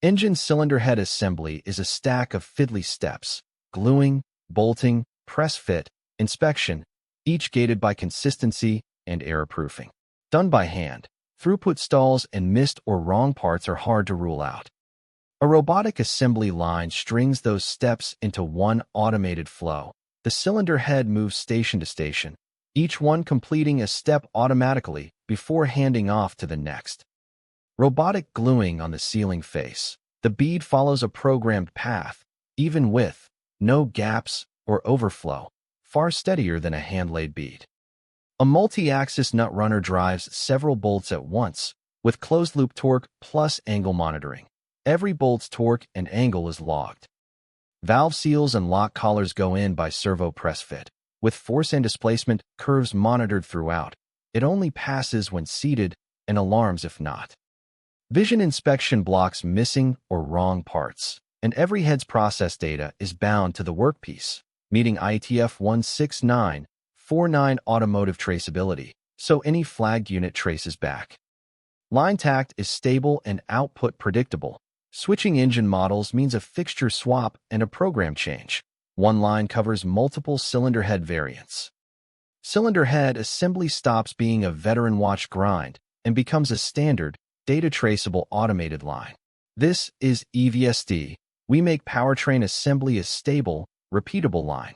Engine cylinder head assembly is a stack of fiddly steps: gluing, bolting, press fit, inspection, each gated by consistency and error-proofing. Done by hand, throughput stalls and missed or wrong parts are hard to rule out. A robotic assembly line strings those steps into one automated flow. The cylinder head moves station to station, each one completing a step automatically before handing off to the next. Robotic gluing on the sealing face. The bead follows a programmed path, even with no gaps or overflow, far steadier than a hand-laid bead. A multi-axis nut runner drives several bolts at once, with closed-loop torque plus angle monitoring. Every bolt's torque and angle is logged. Valve seals and lock collars go in by Servo press fit, with force and displacement curves monitored throughout. It only passes when seated and alarms if not. Vision inspection blocks missing or wrong parts, and every head's process data is bound to the workpiece, meeting IATF 16949 automotive traceability, so any flagged unit traces back. Line tact is stable and output predictable. Switching engine models means a fixture swap and a program change. One line covers multiple cylinder head variants. Cylinder head assembly stops being a veteran watch grind and becomes a standard, data-traceable automated line. This is EVST. We make powertrain assembly a stable, repeatable line.